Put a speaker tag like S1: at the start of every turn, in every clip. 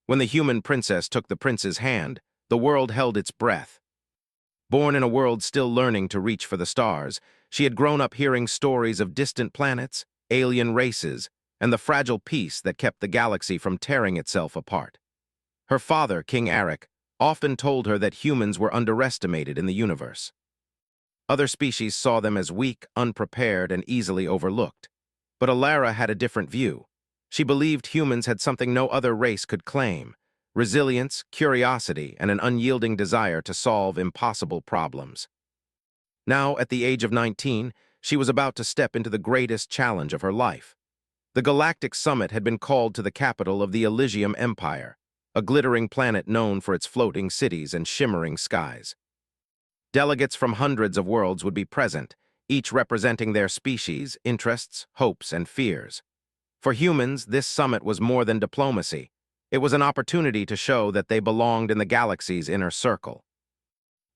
S1: When the human princess took the prince's hand, the world held its breath. Born in a world still learning to reach for the stars, she had grown up hearing stories of distant planets, alien races, and the fragile peace that kept the galaxy from tearing itself apart. Her father, King Eric, often told her that humans were underestimated in the universe. Other species saw them as weak, unprepared, and easily overlooked. But Alara had a different view. She believed humans had something no other race could claim: resilience, curiosity, and an unyielding desire to solve impossible problems. Now, at the age of 19, she was about to step into the greatest challenge of her life. The Galactic Summit had been called to the capital of the Elysium Empire, a glittering planet known for its floating cities and shimmering skies. Delegates from hundreds of worlds would be present, each representing their species, interests, hopes, and fears. For humans, this summit was more than diplomacy. It was an opportunity to show that they belonged in the galaxy's inner circle.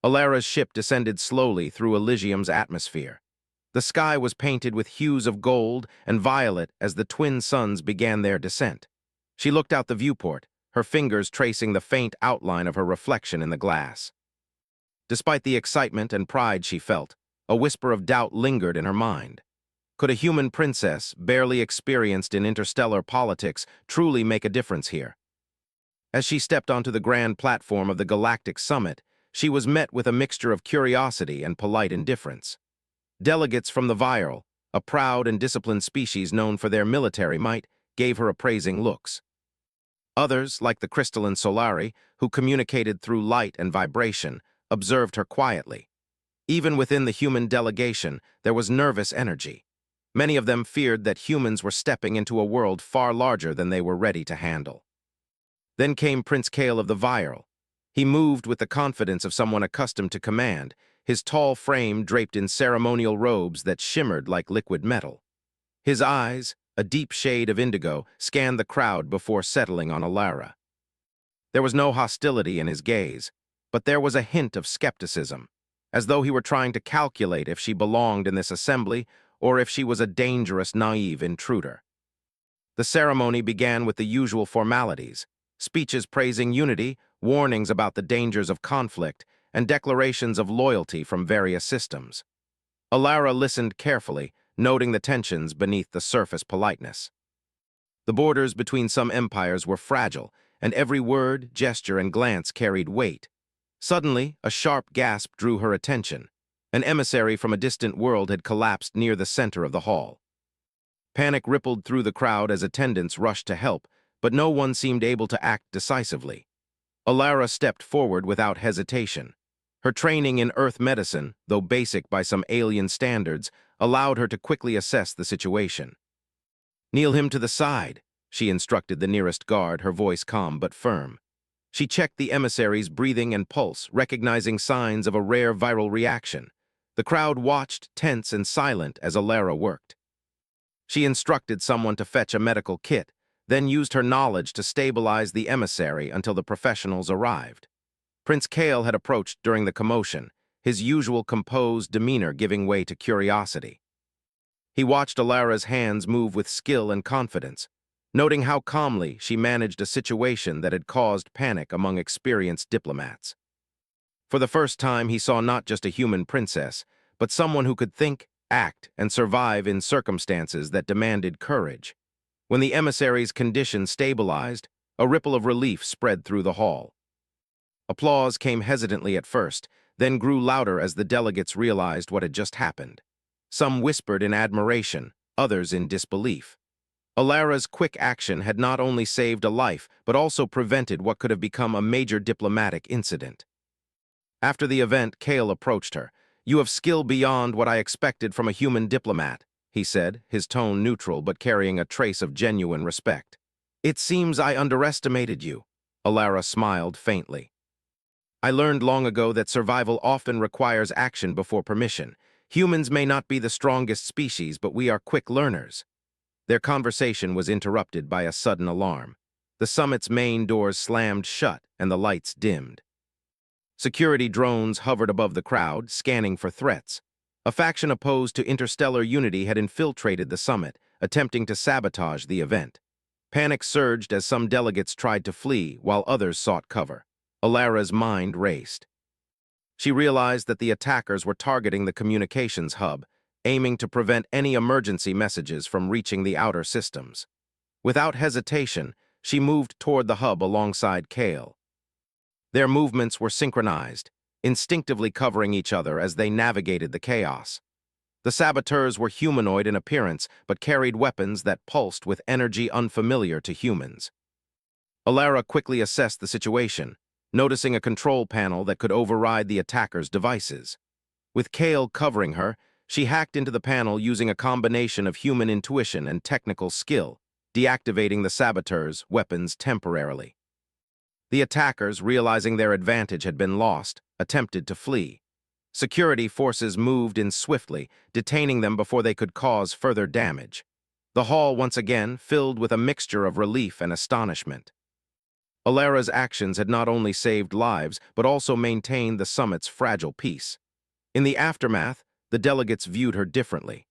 S1: Alara's ship descended slowly through Elysium's atmosphere. The sky was painted with hues of gold and violet as the twin suns began their descent. She looked out the viewport, her fingers tracing the faint outline of her reflection in the glass. Despite the excitement and pride she felt, a whisper of doubt lingered in her mind. Could a human princess, barely experienced in interstellar politics, truly make a difference here? As she stepped onto the grand platform of the Galactic Summit, she was met with a mixture of curiosity and polite indifference. Delegates from the Viral, a proud and disciplined species known for their military might, gave her appraising looks. Others, like the crystalline Solari, who communicated through light and vibration, observed her quietly. Even within the human delegation, there was nervous energy. Many of them feared that humans were stepping into a world far larger than they were ready to handle. Then came Prince Kale of the Viral. He moved with the confidence of someone accustomed to command, his tall frame draped in ceremonial robes that shimmered like liquid metal. His eyes, a deep shade of indigo, scanned the crowd before settling on Alara. There was no hostility in his gaze, but there was a hint of skepticism, as though he were trying to calculate if she belonged in this assembly or if she was a dangerous, naive intruder. The ceremony began with the usual formalities: speeches praising unity, warnings about the dangers of conflict, and declarations of loyalty from various systems. Alara listened carefully, noting the tensions beneath the surface politeness. The borders between some empires were fragile, and every word, gesture, and glance carried weight. Suddenly, a sharp gasp drew her attention. An emissary from a distant world had collapsed near the center of the hall. Panic rippled through the crowd as attendants rushed to help, but no one seemed able to act decisively. Alara stepped forward without hesitation. Her training in earth medicine, though basic by some alien standards, allowed her to quickly assess the situation. "Kneel him to the side," she instructed the nearest guard, her voice calm but firm. She checked the emissary's breathing and pulse, recognizing signs of a rare viral reaction. The crowd watched, tense and silent, as Alara worked. She instructed someone to fetch a medical kit, then used her knowledge to stabilize the emissary until the professionals arrived. Prince Kale had approached during the commotion, his usual composed demeanor giving way to curiosity. He watched Alara's hands move with skill and confidence, noting how calmly she managed a situation that had caused panic among experienced diplomats. For the first time, he saw not just a human princess, but someone who could think, act, and survive in circumstances that demanded courage. When the emissary's condition stabilized, a ripple of relief spread through the hall. Applause came hesitantly at first, then grew louder as the delegates realized what had just happened. Some whispered in admiration, others in disbelief. Alara's quick action had not only saved a life, but also prevented what could have become a major diplomatic incident. After the event, Kale approached her. "You have skill beyond what I expected from a human diplomat," he said, his tone neutral but carrying a trace of genuine respect. "It seems I underestimated you." Alara smiled faintly. "I learned long ago that survival often requires action before permission. Humans may not be the strongest species, but we are quick learners." Their conversation was interrupted by a sudden alarm. The summit's main doors slammed shut and the lights dimmed. Security drones hovered above the crowd, scanning for threats. A faction opposed to interstellar unity had infiltrated the summit, attempting to sabotage the event. Panic surged as some delegates tried to flee while others sought cover. Alara's mind raced. She realized that the attackers were targeting the communications hub, aiming to prevent any emergency messages from reaching the outer systems. Without hesitation, she moved toward the hub alongside Kale. Their movements were synchronized, instinctively covering each other as they navigated the chaos. The saboteurs were humanoid in appearance, but carried weapons that pulsed with energy unfamiliar to humans. Alara quickly assessed the situation, noticing a control panel that could override the attackers' devices. With Kale covering her, she hacked into the panel using a combination of human intuition and technical skill, deactivating the saboteurs' weapons temporarily. The attackers, realizing their advantage had been lost, attempted to flee. Security forces moved in swiftly, detaining them before they could cause further damage. The hall once again filled with a mixture of relief and astonishment. Alara's actions had not only saved lives, but also maintained the summit's fragile peace. In the aftermath, the delegates viewed her differently.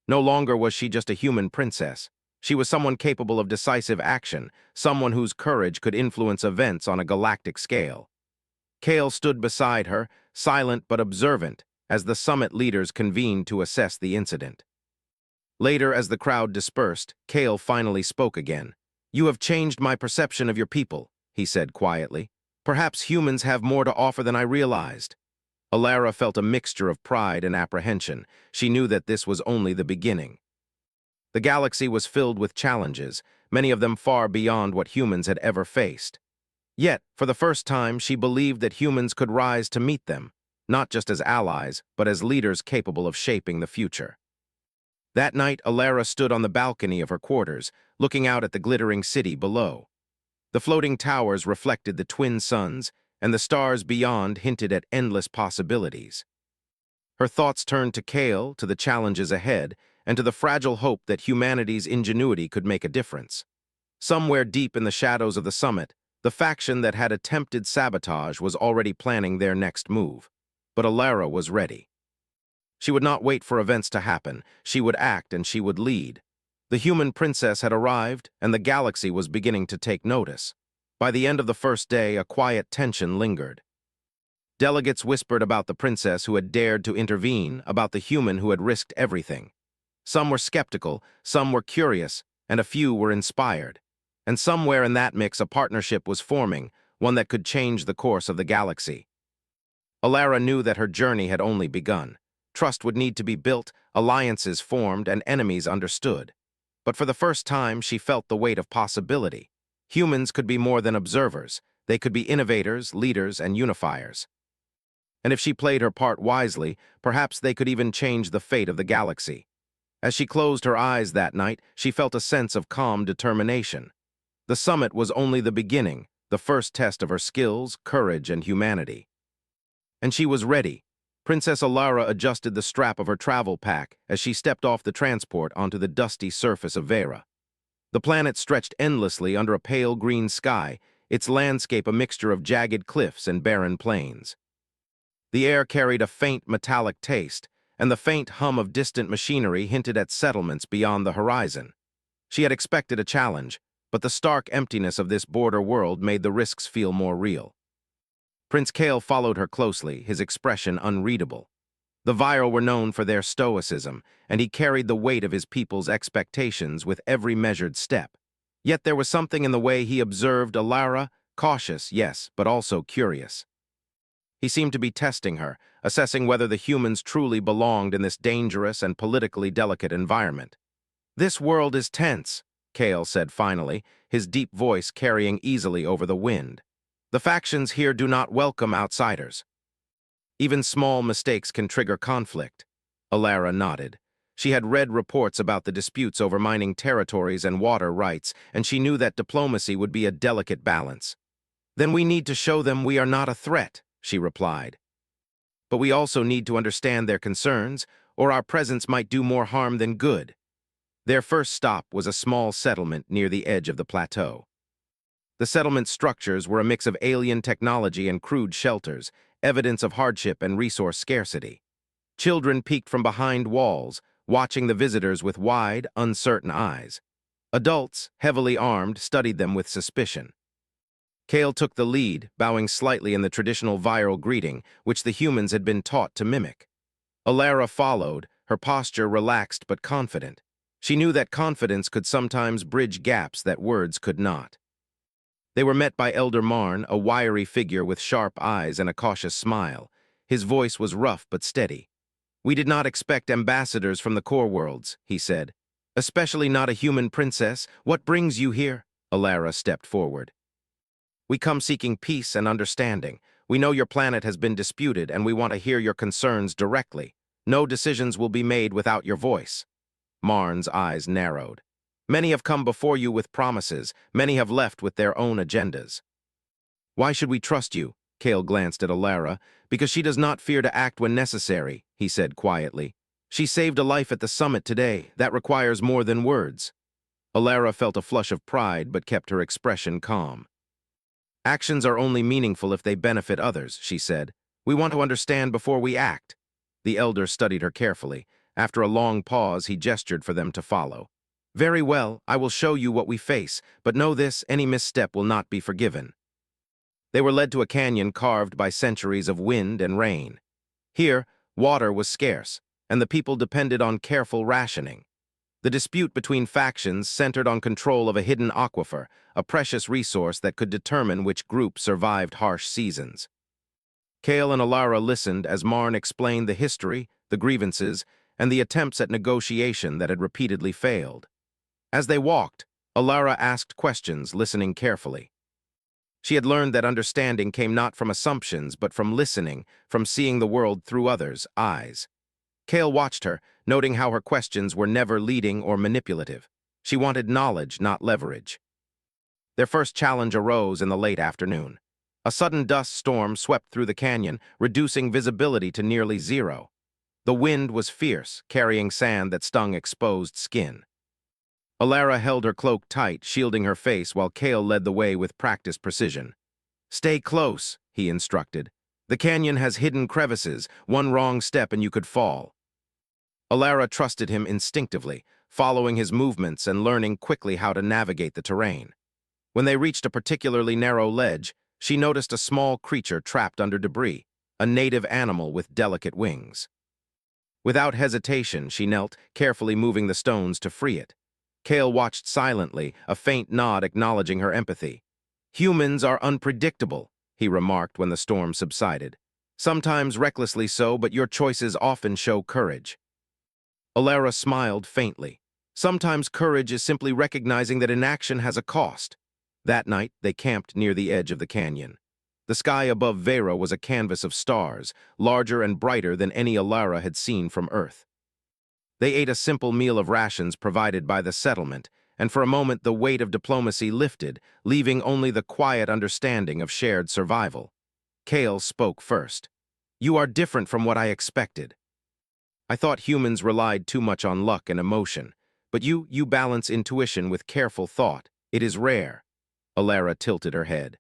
S1: No longer was she just a human princess. She was someone capable of decisive action, someone whose courage could influence events on a galactic scale. Kale stood beside her, silent but observant, as the summit leaders convened to assess the incident. Later, as the crowd dispersed, Kale finally spoke again. "You have changed my perception of your people," he said quietly. "Perhaps humans have more to offer than I realized." Alara felt a mixture of pride and apprehension. She knew that this was only the beginning. The galaxy was filled with challenges, many of them far beyond what humans had ever faced. Yet, for the first time, she believed that humans could rise to meet them, not just as allies, but as leaders capable of shaping the future. That night, Alara stood on the balcony of her quarters, looking out at the glittering city below. The floating towers reflected the twin suns, and the stars beyond hinted at endless possibilities. Her thoughts turned to Kale, to the challenges ahead, and to the fragile hope that humanity's ingenuity could make a difference. Somewhere deep in the shadows of the summit, the faction that had attempted sabotage was already planning their next move. But Alara was ready. She would not wait for events to happen. She would act and she would lead. The human princess had arrived, and the galaxy was beginning to take notice. By the end of the first day, a quiet tension lingered. Delegates whispered about the princess who had dared to intervene, about the human who had risked everything. Some were skeptical, some were curious, and a few were inspired. And somewhere in that mix, a partnership was forming, one that could change the course of the galaxy. Alara knew that her journey had only begun. Trust would need to be built, alliances formed, and enemies understood. But for the first time, she felt the weight of possibility. Humans could be more than observers. They could be innovators, leaders, and unifiers. And if she played her part wisely, perhaps they could even change the fate of the galaxy. As she closed her eyes that night, she felt a sense of calm determination. The summit was only the beginning, the first test of her skills, courage, and humanity. And she was ready. Princess Alara adjusted the strap of her travel pack as she stepped off the transport onto the dusty surface of Vera. The planet stretched endlessly under a pale green sky, its landscape a mixture of jagged cliffs and barren plains. The air carried a faint metallic taste, and the faint hum of distant machinery hinted at settlements beyond the horizon. She had expected a challenge, but the stark emptiness of this border world made the risks feel more real. Prince Kale followed her closely, his expression unreadable. The Viral were known for their stoicism, and he carried the weight of his people's expectations with every measured step. Yet there was something in the way he observed Alara, cautious, yes, but also curious. He seemed to be testing her, assessing whether the humans truly belonged in this dangerous and politically delicate environment. "This world is tense," Kale said finally, his deep voice carrying easily over the wind. "The factions here do not welcome outsiders. Even small mistakes can trigger conflict." Alara nodded. She had read reports about the disputes over mining territories and water rights, and she knew that diplomacy would be a delicate balance. "Then we need to show them we are not a threat," she replied. "But we also need to understand their concerns, or our presence might do more harm than good." Their first stop was a small settlement near the edge of the plateau. The settlement's structures were a mix of alien technology and crude shelters, evidence of hardship and resource scarcity. Children peeked from behind walls, watching the visitors with wide, uncertain eyes. Adults, heavily armed, studied them with suspicion. Kale took the lead, bowing slightly in the traditional viral greeting, which the humans had been taught to mimic. Alara followed, her posture relaxed but confident. She knew that confidence could sometimes bridge gaps that words could not. They were met by Elder Marn, a wiry figure with sharp eyes and a cautious smile. His voice was rough but steady. "We did not expect ambassadors from the core worlds," he said. "Especially not a human princess. What brings you here?" Alara stepped forward. "We come seeking peace and understanding. We know your planet has been disputed, and we want to hear your concerns directly. No decisions will be made without your voice." Marn's eyes narrowed. "Many have come before you with promises. Many have left with their own agendas." "Why should we trust you?" Kale glanced at Alara. "Because she does not fear to act when necessary," he said quietly. "She saved a life at the summit today. That requires more than words." Alara felt a flush of pride but kept her expression calm. "Actions are only meaningful if they benefit others," she said. "We want to understand before we act." The elder studied her carefully. After a long pause, he gestured for them to follow. "Very well, I will show you what we face, but know this, any misstep will not be forgiven." They were led to a canyon carved by centuries of wind and rain. Here, water was scarce, and the people depended on careful rationing. The dispute between factions centered on control of a hidden aquifer, a precious resource that could determine which group survived harsh seasons. Kale and Alara listened as Marn explained the history, the grievances, and the attempts at negotiation that had repeatedly failed. As they walked, Alara asked questions, listening carefully. She had learned that understanding came not from assumptions, but from listening, from seeing the world through others' eyes. Kale watched her, noting how her questions were never leading or manipulative. She wanted knowledge, not leverage. Their first challenge arose in the late afternoon. A sudden dust storm swept through the canyon, reducing visibility to nearly zero. The wind was fierce, carrying sand that stung exposed skin. Alara held her cloak tight, shielding her face while Kale led the way with practiced precision. "Stay close," he instructed. "The canyon has hidden crevices. One wrong step and you could fall." Alara trusted him instinctively, following his movements and learning quickly how to navigate the terrain. When they reached a particularly narrow ledge, she noticed a small creature trapped under debris, a native animal with delicate wings. Without hesitation, she knelt, carefully moving the stones to free it. Kale watched silently, a faint nod acknowledging her empathy. "Humans are unpredictable," he remarked when the storm subsided. "Sometimes recklessly so, but your choices often show courage." Alara smiled faintly. Sometimes courage is simply recognizing that inaction has a cost. That night, they camped near the edge of the canyon. The sky above Vera was a canvas of stars, larger and brighter than any Alara had seen from Earth. They ate a simple meal of rations provided by the settlement, and for a moment the weight of diplomacy lifted, leaving only the quiet understanding of shared survival. Kale spoke first. "You are different from what I expected. I thought humans relied too much on luck and emotion, but you balance intuition with careful thought. It is rare." Alara tilted her head.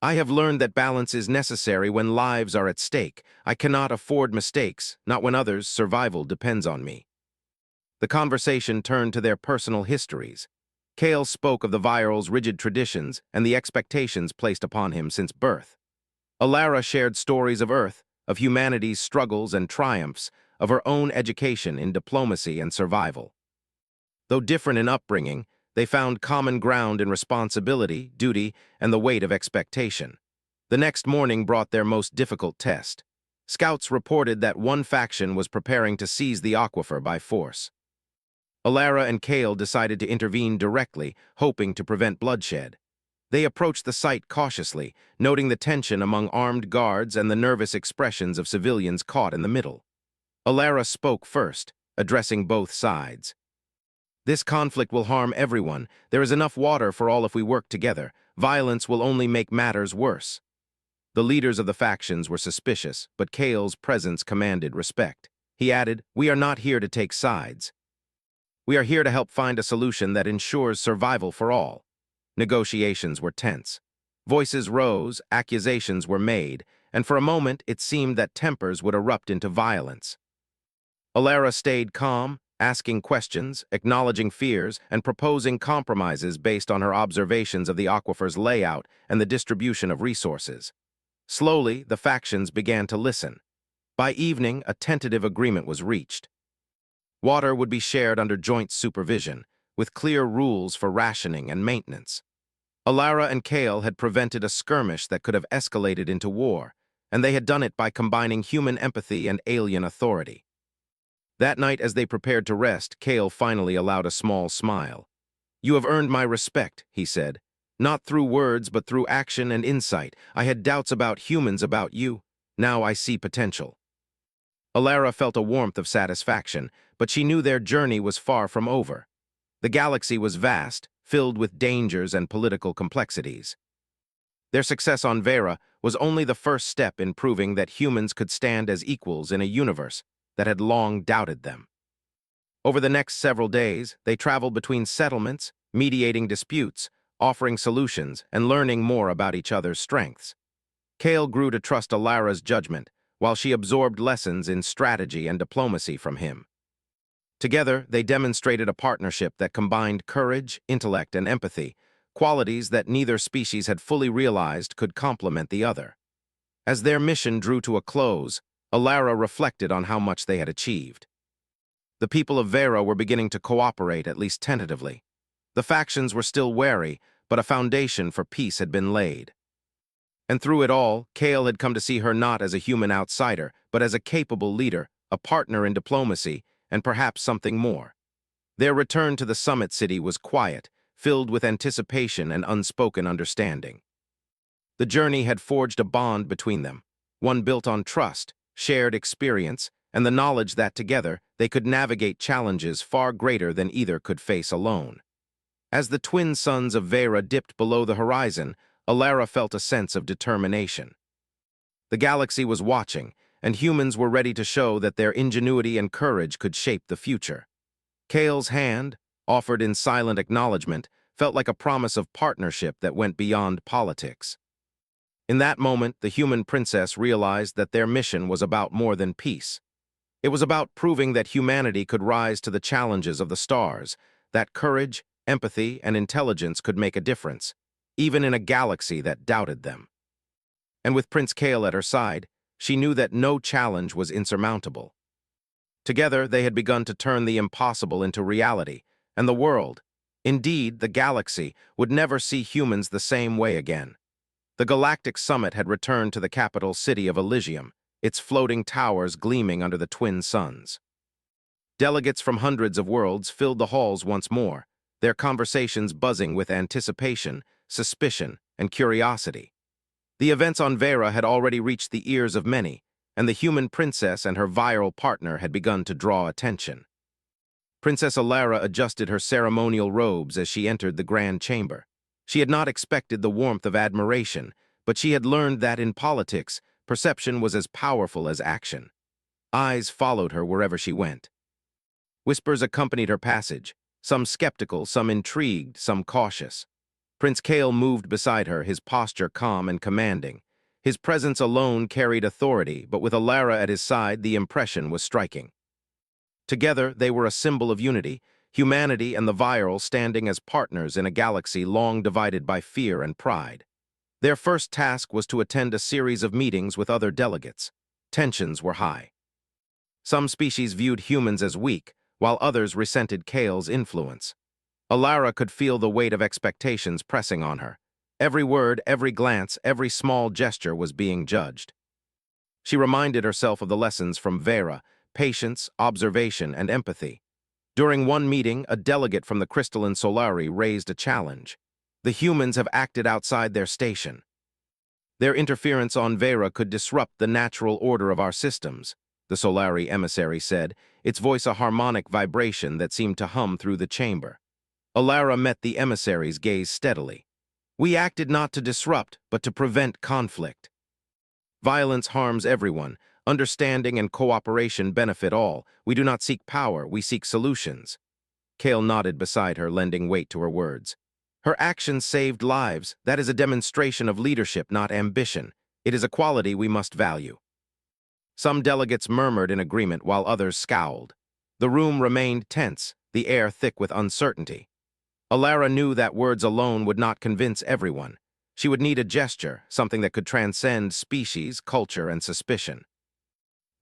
S1: "I have learned that balance is necessary when lives are at stake. I cannot afford mistakes, not when others' survival depends on me." The conversation turned to their personal histories. Kale spoke of the viral's rigid traditions and the expectations placed upon him since birth. Alara shared stories of Earth, of humanity's struggles and triumphs, of her own education in diplomacy and survival. Though different in upbringing, they found common ground in responsibility, duty, and the weight of expectation. The next morning brought their most difficult test. Scouts reported that one faction was preparing to seize the aquifer by force. Alara and Kale decided to intervene directly, hoping to prevent bloodshed. They approached the site cautiously, noting the tension among armed guards and the nervous expressions of civilians caught in the middle. Alara spoke first, addressing both sides. "This conflict will harm everyone. There is enough water for all if we work together. Violence will only make matters worse." The leaders of the factions were suspicious, but Kale's presence commanded respect. He added, "We are not here to take sides. We are here to help find a solution that ensures survival for all." Negotiations were tense. Voices rose, accusations were made, and for a moment it seemed that tempers would erupt into violence. Alara stayed calm, asking questions, acknowledging fears, and proposing compromises based on her observations of the aquifer's layout and the distribution of resources. Slowly, the factions began to listen. By evening, a tentative agreement was reached. Water would be shared under joint supervision, with clear rules for rationing and maintenance. Alara and Kale had prevented a skirmish that could have escalated into war, and they had done it by combining human empathy and alien authority. That night, as they prepared to rest, Kale finally allowed a small smile. "You have earned my respect," he said. "Not through words, but through action and insight. I had doubts about humans, about you. Now I see potential." Alara felt a warmth of satisfaction, but she knew their journey was far from over. The galaxy was vast, filled with dangers and political complexities. Their success on Vera was only the first step in proving that humans could stand as equals in a universe that had long doubted them. Over the next several days, they traveled between settlements, mediating disputes, offering solutions, and learning more about each other's strengths. Kale grew to trust Alara's judgment, while she absorbed lessons in strategy and diplomacy from him. Together, they demonstrated a partnership that combined courage, intellect, and empathy, qualities that neither species had fully realized could complement the other. As their mission drew to a close, Alara reflected on how much they had achieved. The people of Vera were beginning to cooperate, at least tentatively. The factions were still wary, but a foundation for peace had been laid. And through it all, Kale had come to see her not as a human outsider, but as a capable leader, a partner in diplomacy, and perhaps something more. Their return to the summit city was quiet, filled with anticipation and unspoken understanding. The journey had forged a bond between them, one built on trust, shared experience, and the knowledge that together they could navigate challenges far greater than either could face alone. As the twin suns of Vera dipped below the horizon, Alara felt a sense of determination. The galaxy was watching, and humans were ready to show that their ingenuity and courage could shape the future. Kale's hand, offered in silent acknowledgement, felt like a promise of partnership that went beyond politics. In that moment, the human princess realized that their mission was about more than peace. It was about proving that humanity could rise to the challenges of the stars, that courage, empathy, and intelligence could make a difference, even in a galaxy that doubted them. And with Prince Kale at her side, she knew that no challenge was insurmountable. Together, they had begun to turn the impossible into reality, and the world, indeed the galaxy, would never see humans the same way again. The Galactic Summit had returned to the capital city of Elysium, its floating towers gleaming under the twin suns. Delegates from hundreds of worlds filled the halls once more, their conversations buzzing with anticipation, suspicion, and curiosity. The events on Vera had already reached the ears of many, and the human princess and her viral partner had begun to draw attention. Princess Alara adjusted her ceremonial robes as she entered the grand chamber. She had not expected the warmth of admiration, but she had learned that in politics, perception was as powerful as action. Eyes followed her wherever she went. Whispers accompanied her passage, some skeptical, some intrigued, some cautious. Prince Kale moved beside her, his posture calm and commanding. His presence alone carried authority, but with Alara at his side, the impression was striking. Together, they were a symbol of unity, humanity and the viral standing as partners in a galaxy long divided by fear and pride. Their first task was to attend a series of meetings with other delegates. Tensions were high. Some species viewed humans as weak, while others resented Kale's influence. Alara could feel the weight of expectations pressing on her. Every word, every glance, every small gesture was being judged. She reminded herself of the lessons from Vera: patience, observation, and empathy. During one meeting, a delegate from the crystalline Solari raised a challenge. The humans have acted outside their station. Their interference on Vera could disrupt the natural order of our systems, the Solari emissary said, its voice a harmonic vibration that seemed to hum through the chamber. Alara met the emissary's gaze steadily. "We acted not to disrupt, but to prevent conflict. Violence harms everyone. Understanding and cooperation benefit all. We do not seek power, we seek solutions." Kale nodded beside her, lending weight to her words. "Her actions saved lives. That is a demonstration of leadership, not ambition. It is a quality we must value." Some delegates murmured in agreement while others scowled. The room remained tense, the air thick with uncertainty. Alara knew that words alone would not convince everyone. She would need a gesture, something that could transcend species, culture, and suspicion.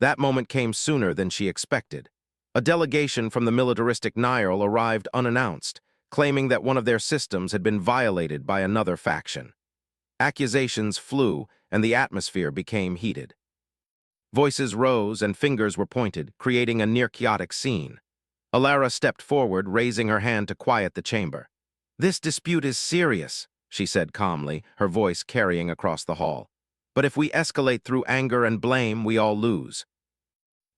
S1: That moment came sooner than she expected. A delegation from the militaristic Nile arrived unannounced, claiming that one of their systems had been violated by another faction. Accusations flew, and the atmosphere became heated. Voices rose and fingers were pointed, creating a near-chaotic scene. Alara stepped forward, raising her hand to quiet the chamber. "This dispute is serious," she said calmly, her voice carrying across the hall. "But if we escalate through anger and blame, we all lose.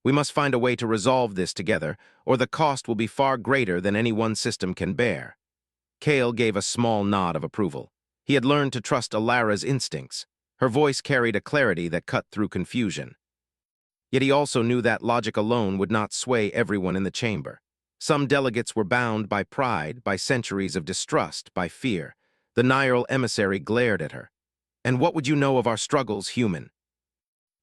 S1: We must find a way to resolve this together, or the cost will be far greater than any one system can bear." Kale gave a small nod of approval. He had learned to trust Alara's instincts. Her voice carried a clarity that cut through confusion. Yet he also knew that logic alone would not sway everyone in the chamber. Some delegates were bound by pride, by centuries of distrust, by fear. The Nile emissary glared at her. "And what would you know of our struggles, human?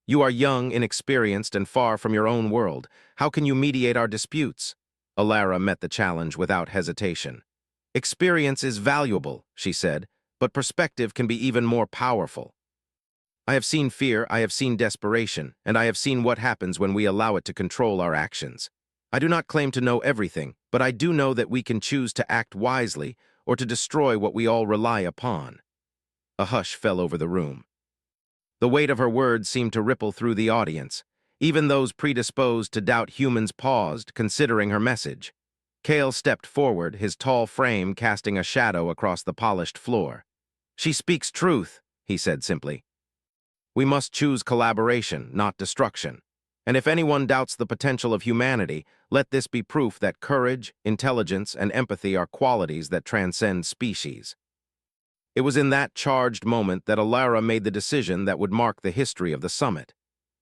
S1: You are young, inexperienced, and far from your own world. How can you mediate our disputes?" Alara met the challenge without hesitation. "Experience is valuable," she said, "but perspective can be even more powerful. I have seen fear, I have seen desperation, and I have seen what happens when we allow it to control our actions. I do not claim to know everything, but I do know that we can choose to act wisely or to destroy what we all rely upon." A hush fell over the room. The weight of her words seemed to ripple through the audience. Even those predisposed to doubt humans paused, considering her message. Kale stepped forward, his tall frame casting a shadow across the polished floor. "She speaks truth," he said simply. "We must choose collaboration, not destruction. And if anyone doubts the potential of humanity, let this be proof that courage, intelligence, and empathy are qualities that transcend species." It was in that charged moment that Alara made the decision that would mark the history of the summit.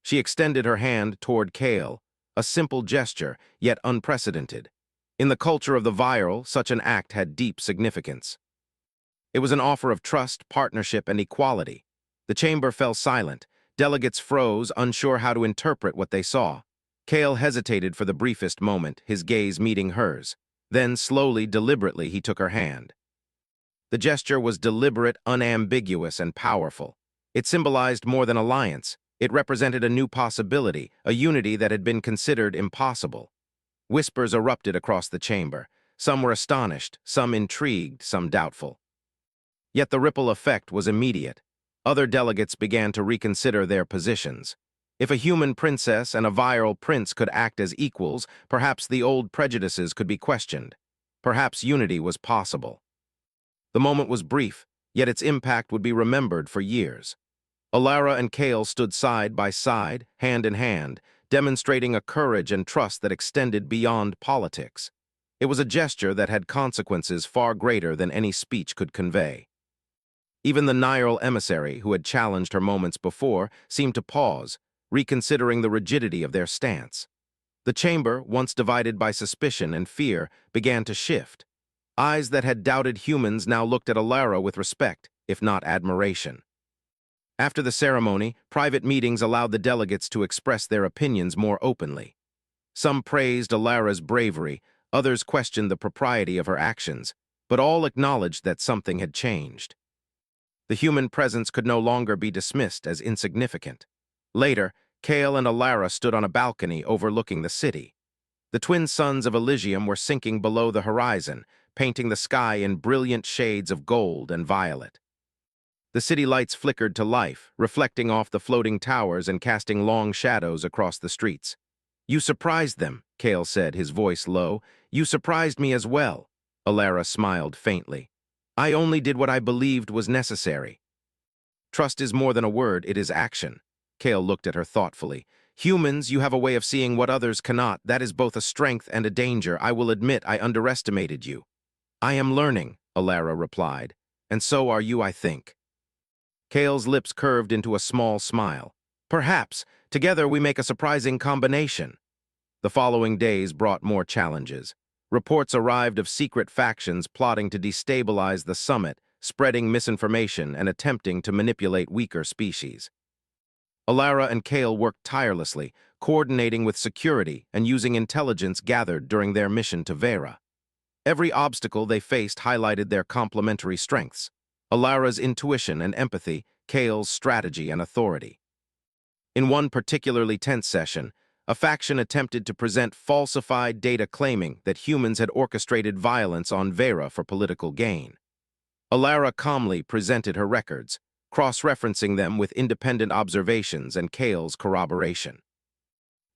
S1: She extended her hand toward Kale, a simple gesture, yet unprecedented. In the culture of the viral, such an act had deep significance. It was an offer of trust, partnership, and equality. The chamber fell silent. Delegates froze, unsure how to interpret what they saw. Kale hesitated for the briefest moment, his gaze meeting hers. Then, slowly, deliberately, he took her hand. The gesture was deliberate, unambiguous, and powerful. It symbolized more than alliance. It represented a new possibility, a unity that had been considered impossible. Whispers erupted across the chamber. Some were astonished, some intrigued, some doubtful. Yet the ripple effect was immediate. Other delegates began to reconsider their positions. If a human princess and a viral prince could act as equals, perhaps the old prejudices could be questioned. Perhaps unity was possible. The moment was brief, yet its impact would be remembered for years. Alara and Kale stood side by side, hand in hand, demonstrating a courage and trust that extended beyond politics. It was a gesture that had consequences far greater than any speech could convey. Even the Nile emissary, who had challenged her moments before, seemed to pause, reconsidering the rigidity of their stance. The chamber, once divided by suspicion and fear, began to shift. Eyes that had doubted humans now looked at Alara with respect, if not admiration. After the ceremony, private meetings allowed the delegates to express their opinions more openly. Some praised Alara's bravery, others questioned the propriety of her actions, but all acknowledged that something had changed. The human presence could no longer be dismissed as insignificant. Later, Kale and Alara stood on a balcony overlooking the city. The twin suns of Elysium were sinking below the horizon, painting the sky in brilliant shades of gold and violet. The city lights flickered to life, reflecting off the floating towers and casting long shadows across the streets. "You surprised them," Kale said, his voice low. "You surprised me as well." Alara smiled faintly. "I only did what I believed was necessary." "Trust is more than a word, it is action." Kale looked at her thoughtfully. "Humans, you have a way of seeing what others cannot. That is both a strength and a danger. I will admit I underestimated you." "I am learning," Alara replied. "And so are you, I think." Kale's lips curved into a small smile. "Perhaps. Together we make a surprising combination." The following days brought more challenges. Reports arrived of secret factions plotting to destabilize the summit, spreading misinformation and attempting to manipulate weaker species. Alara and Kale worked tirelessly, coordinating with security and using intelligence gathered during their mission to Vera. Every obstacle they faced highlighted their complementary strengths: Alara's intuition and empathy, Kale's strategy and authority. In one particularly tense session, a faction attempted to present falsified data claiming that humans had orchestrated violence on Vera for political gain. Alara calmly presented her records, cross-referencing them with independent observations and Kale's corroboration.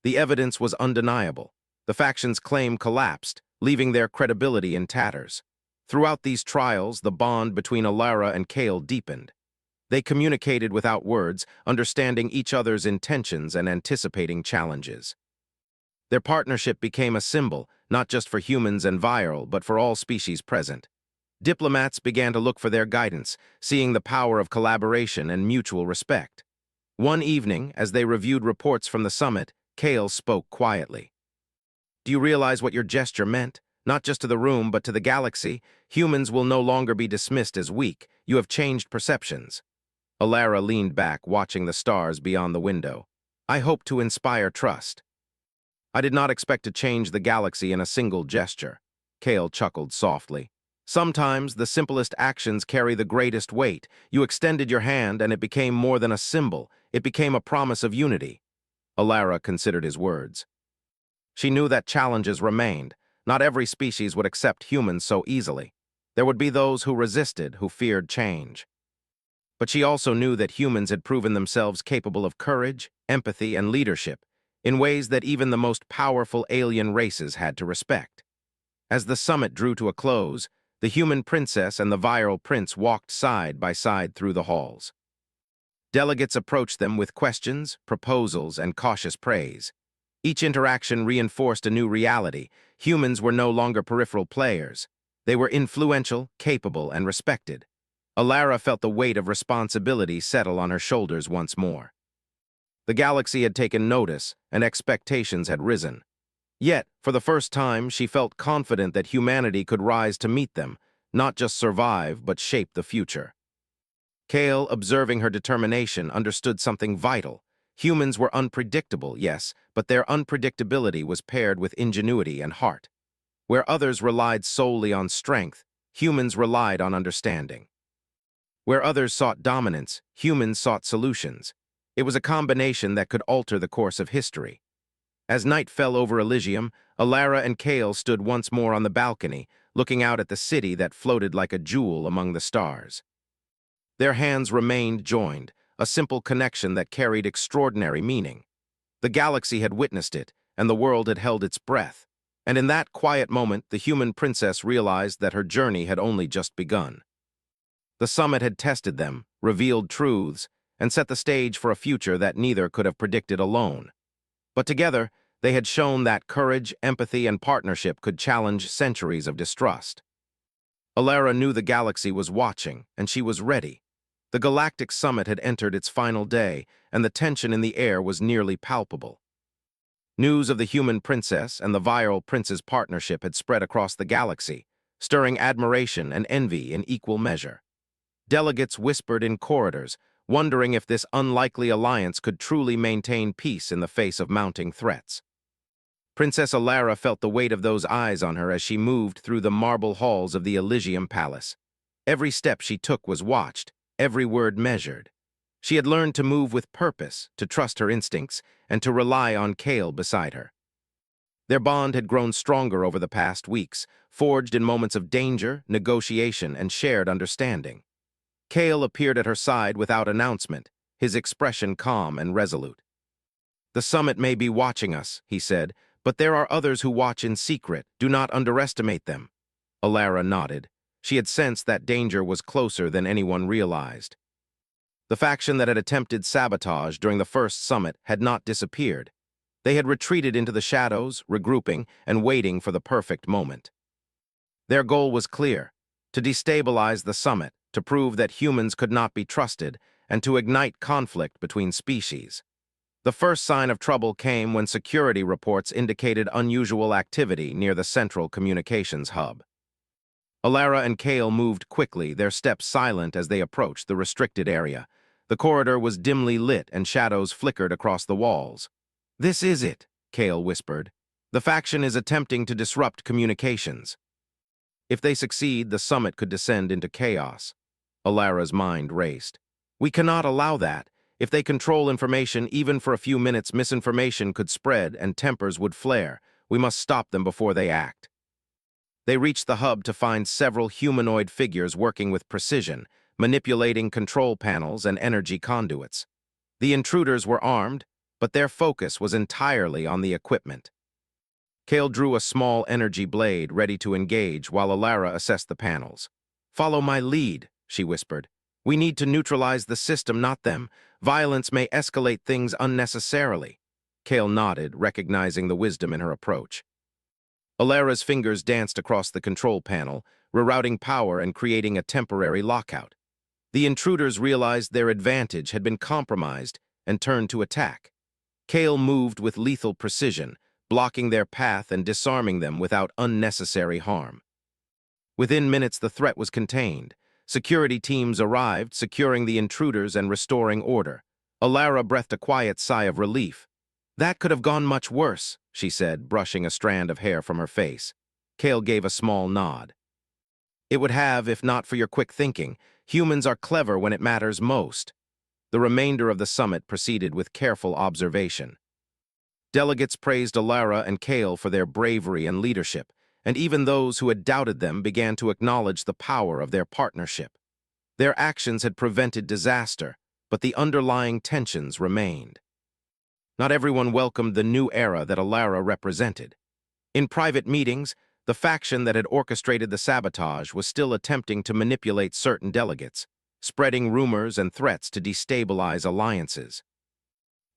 S1: The evidence was undeniable. The faction's claim collapsed, leaving their credibility in tatters. Throughout these trials, the bond between Alara and Kale deepened. They communicated without words, understanding each other's intentions and anticipating challenges. Their partnership became a symbol, not just for humans and Viral, but for all species present. Diplomats began to look for their guidance, seeing the power of collaboration and mutual respect. One evening, as they reviewed reports from the summit, Kale spoke quietly. "Do you realize what your gesture meant? Not just to the room, but to the galaxy. Humans will no longer be dismissed as weak. You have changed perceptions." Alara leaned back, watching the stars beyond the window. "I hope to inspire trust." "I did not expect to change the galaxy in a single gesture." Kale chuckled softly. "Sometimes the simplest actions carry the greatest weight. You extended your hand, and it became more than a symbol. It became a promise of unity." Alara considered his words. She knew that challenges remained. Not every species would accept humans so easily. There would be those who resisted, who feared change. But she also knew that humans had proven themselves capable of courage, empathy, and leadership in ways that even the most powerful alien races had to respect. As the summit drew to a close, the human princess and the Viral prince walked side by side through the halls. Delegates approached them with questions, proposals, and cautious praise. Each interaction reinforced a new reality. Humans were no longer peripheral players. They were influential, capable, and respected. Alara felt the weight of responsibility settle on her shoulders once more. The galaxy had taken notice, and expectations had risen. Yet, for the first time, she felt confident that humanity could rise to meet them, not just survive, but shape the future. Kale, observing her determination, understood something vital. Humans were unpredictable, yes, but their unpredictability was paired with ingenuity and heart. Where others relied solely on strength, humans relied on understanding. Where others sought dominance, humans sought solutions. It was a combination that could alter the course of history. As night fell over Elysium, Alara and Kale stood once more on the balcony, looking out at the city that floated like a jewel among the stars. Their hands remained joined, a simple connection that carried extraordinary meaning. The galaxy had witnessed it, and the world had held its breath. And in that quiet moment, the human princess realized that her journey had only just begun. The summit had tested them, revealed truths, and set the stage for a future that neither could have predicted alone. But together, they had shown that courage, empathy, and partnership could challenge centuries of distrust. Alara knew the galaxy was watching, and she was ready. The Galactic Summit had entered its final day, and the tension in the air was nearly palpable. News of the human princess and the Viral prince's partnership had spread across the galaxy, stirring admiration and envy in equal measure. Delegates whispered in corridors, wondering if this unlikely alliance could truly maintain peace in the face of mounting threats. Princess Alara felt the weight of those eyes on her as she moved through the marble halls of the Elysium Palace. Every step she took was watched, every word measured. She had learned to move with purpose, to trust her instincts, and to rely on Kale beside her. Their bond had grown stronger over the past weeks, forged in moments of danger, negotiation, and shared understanding. Kale appeared at her side without announcement, his expression calm and resolute. "The summit may be watching us," he said, "but there are others who watch in secret. Do not underestimate them." Alara nodded. She had sensed that danger was closer than anyone realized. The faction that had attempted sabotage during the first summit had not disappeared. They had retreated into the shadows, regrouping, and waiting for the perfect moment. Their goal was clear: to destabilize the summit, to prove that humans could not be trusted, and to ignite conflict between species. The first sign of trouble came when security reports indicated unusual activity near the central communications hub. Alara and Kale moved quickly, their steps silent as they approached the restricted area. The corridor was dimly lit and shadows flickered across the walls. "This is it," Kale whispered. "The faction is attempting to disrupt communications. If they succeed, the summit could descend into chaos." Alara's mind raced. "We cannot allow that. If they control information, even for a few minutes, misinformation could spread and tempers would flare. We must stop them before they act." They reached the hub to find several humanoid figures working with precision, manipulating control panels and energy conduits. The intruders were armed, but their focus was entirely on the equipment. Kale drew a small energy blade ready to engage while Alara assessed the panels. "Follow my lead," she whispered. "We need to neutralize the system, not them. Violence may escalate things unnecessarily." Kale nodded, recognizing the wisdom in her approach. Alara's fingers danced across the control panel, rerouting power and creating a temporary lockout. The intruders realized their advantage had been compromised and turned to attack. Kale moved with lethal precision, blocking their path and disarming them without unnecessary harm. Within minutes, the threat was contained. Security teams arrived, securing the intruders and restoring order. Alara breathed a quiet sigh of relief. "That could have gone much worse," she said, brushing a strand of hair from her face. Kale gave a small nod. "It would have, if not for your quick thinking. Humans are clever when it matters most." The remainder of the summit proceeded with careful observation. Delegates praised Alara and Kale for their bravery and leadership, and even those who had doubted them began to acknowledge the power of their partnership. Their actions had prevented disaster, but the underlying tensions remained. Not everyone welcomed the new era that Alara represented. In private meetings, the faction that had orchestrated the sabotage was still attempting to manipulate certain delegates, spreading rumors and threats to destabilize alliances.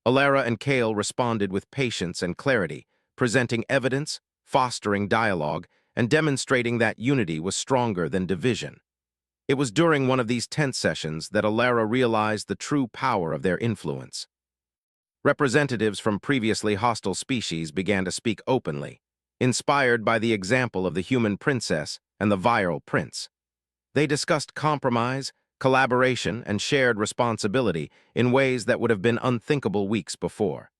S1: Alara and Kale responded with patience and clarity, presenting evidence, fostering dialogue, and demonstrating that unity was stronger than division. It was during one of these tense sessions that Alara realized the true power of their influence. Representatives from previously hostile species began to speak openly, inspired by the example of the human princess and the viral prince. They discussed compromise, collaboration, and shared responsibility in ways that would have been unthinkable weeks before.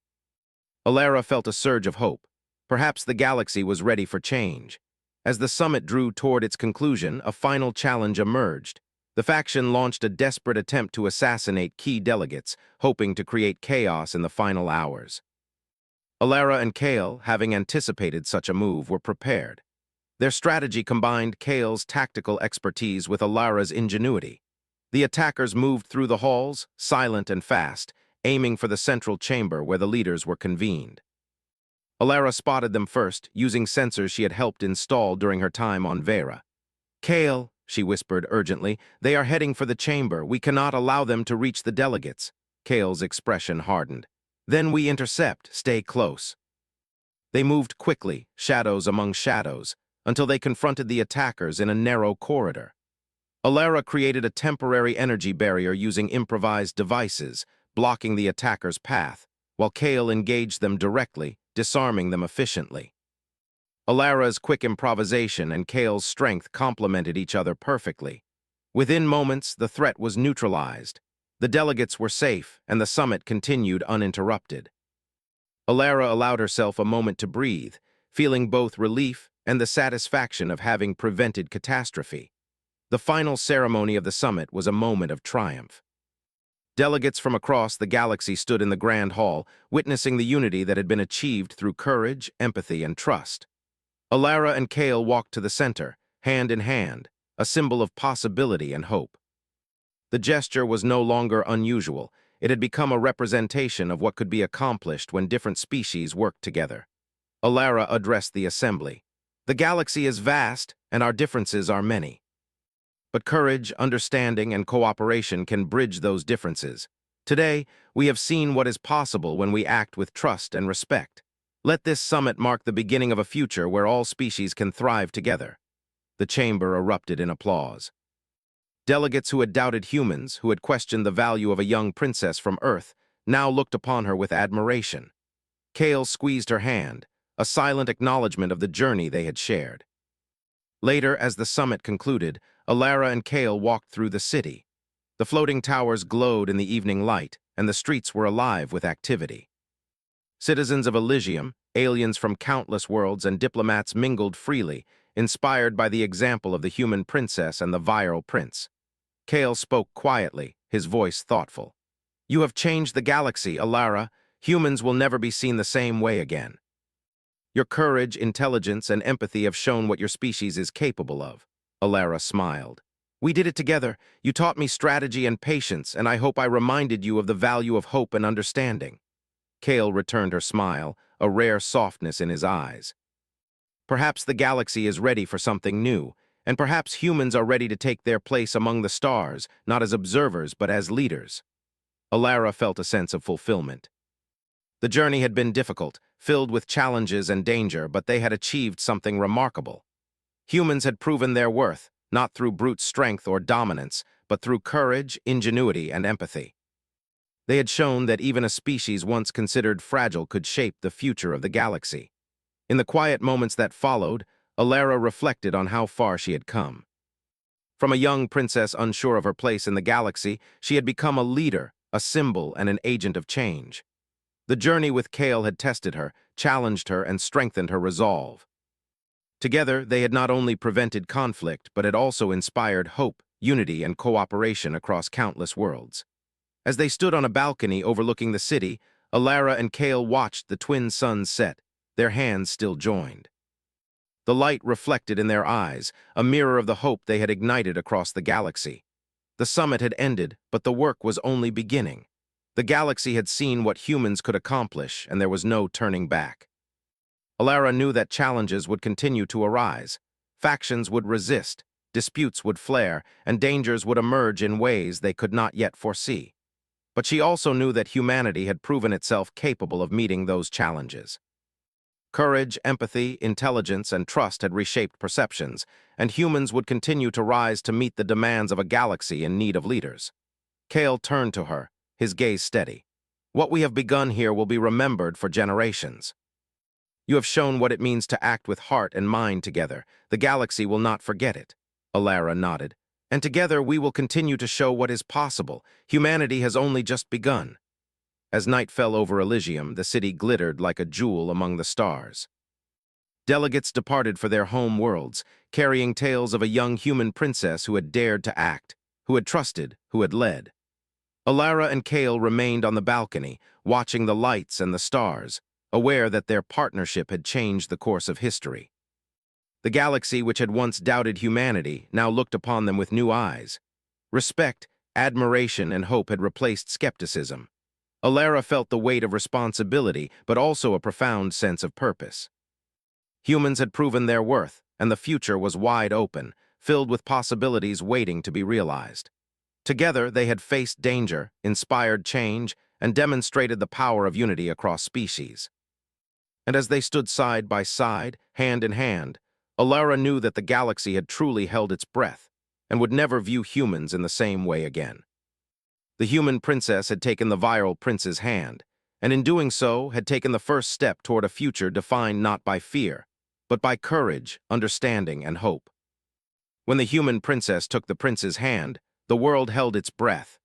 S1: Alara felt a surge of hope. Perhaps the galaxy was ready for change. As the summit drew toward its conclusion, a final challenge emerged. The faction launched a desperate attempt to assassinate key delegates, hoping to create chaos in the final hours. Alara and Kale, having anticipated such a move, were prepared. Their strategy combined Kale's tactical expertise with Alara's ingenuity. The attackers moved through the halls, silent and fast, aiming for the central chamber where the leaders were convened. Alara spotted them first, using sensors she had helped install during her time on Vera. "Kale," she whispered urgently, "they are heading for the chamber. We cannot allow them to reach the delegates." Kale's expression hardened. "Then we intercept. Stay close." They moved quickly, shadows among shadows, until they confronted the attackers in a narrow corridor. Alara created a temporary energy barrier using improvised devices, blocking the attackers' path, while Kale engaged them directly, disarming them efficiently. Alara's quick improvisation and Kale's strength complemented each other perfectly. Within moments, the threat was neutralized. The delegates were safe, and the summit continued uninterrupted. Alara allowed herself a moment to breathe, feeling both relief and the satisfaction of having prevented catastrophe. The final ceremony of the summit was a moment of triumph. Delegates from across the galaxy stood in the Grand Hall, witnessing the unity that had been achieved through courage, empathy, and trust. Alara and Kale walked to the center, hand in hand, a symbol of possibility and hope. The gesture was no longer unusual. It had become a representation of what could be accomplished when different species worked together. Alara addressed the assembly. "The galaxy is vast, and our differences are many. But courage, understanding, and cooperation can bridge those differences. Today, we have seen what is possible when we act with trust and respect. Let this summit mark the beginning of a future where all species can thrive together." The chamber erupted in applause. Delegates who had doubted humans, who had questioned the value of a young princess from Earth, now looked upon her with admiration. Kale squeezed her hand, a silent acknowledgement of the journey they had shared. Later, as the summit concluded, Alara and Kale walked through the city. The floating towers glowed in the evening light, and the streets were alive with activity. Citizens of Elysium, aliens from countless worlds, and diplomats mingled freely, inspired by the example of the human princess and the viral prince. Kale spoke quietly, his voice thoughtful. "You have changed the galaxy, Alara. Humans will never be seen the same way again. Your courage, intelligence, and empathy have shown what your species is capable of." Alara smiled. "We did it together. You taught me strategy and patience, and I hope I reminded you of the value of hope and understanding." Kale returned her smile, a rare softness in his eyes. "Perhaps the galaxy is ready for something new, and perhaps humans are ready to take their place among the stars, not as observers but as leaders." Alara felt a sense of fulfillment. The journey had been difficult, filled with challenges and danger, but they had achieved something remarkable. Humans had proven their worth, not through brute strength or dominance, but through courage, ingenuity, and empathy. They had shown that even a species once considered fragile could shape the future of the galaxy. In the quiet moments that followed, Alara reflected on how far she had come. From a young princess unsure of her place in the galaxy, she had become a leader, a symbol, and an agent of change. The journey with Kale had tested her, challenged her, and strengthened her resolve. Together, they had not only prevented conflict, but had also inspired hope, unity, and cooperation across countless worlds. As they stood on a balcony overlooking the city, Alara and Kale watched the twin suns set, their hands still joined. The light reflected in their eyes, a mirror of the hope they had ignited across the galaxy. The summit had ended, but the work was only beginning. The galaxy had seen what humans could accomplish, and there was no turning back. Alara knew that challenges would continue to arise. Factions would resist, disputes would flare, and dangers would emerge in ways they could not yet foresee. But she also knew that humanity had proven itself capable of meeting those challenges. Courage, empathy, intelligence, and trust had reshaped perceptions, and humans would continue to rise to meet the demands of a galaxy in need of leaders. Kale turned to her, his gaze steady. "What we have begun here will be remembered for generations. You have shown what it means to act with heart and mind together. The galaxy will not forget it." Alara nodded. "And together we will continue to show what is possible. Humanity has only just begun." As night fell over Elysium, the city glittered like a jewel among the stars. Delegates departed for their home worlds, carrying tales of a young human princess who had dared to act, who had trusted, who had led. Alara and Kale remained on the balcony, watching the lights and the stars, aware that their partnership had changed the course of history. The galaxy, which had once doubted humanity, now looked upon them with new eyes. Respect, admiration, and hope had replaced skepticism. Alara felt the weight of responsibility, but also a profound sense of purpose. Humans had proven their worth, and the future was wide open, filled with possibilities waiting to be realized. Together, they had faced danger, inspired change, and demonstrated the power of unity across species. And as they stood side by side, hand in hand, Alara knew that the galaxy had truly held its breath, and would never view humans in the same way again. The human princess had taken the viral prince's hand, and in doing so had taken the first step toward a future defined not by fear, but by courage, understanding, and hope. When the human princess took the prince's hand, the world held its breath,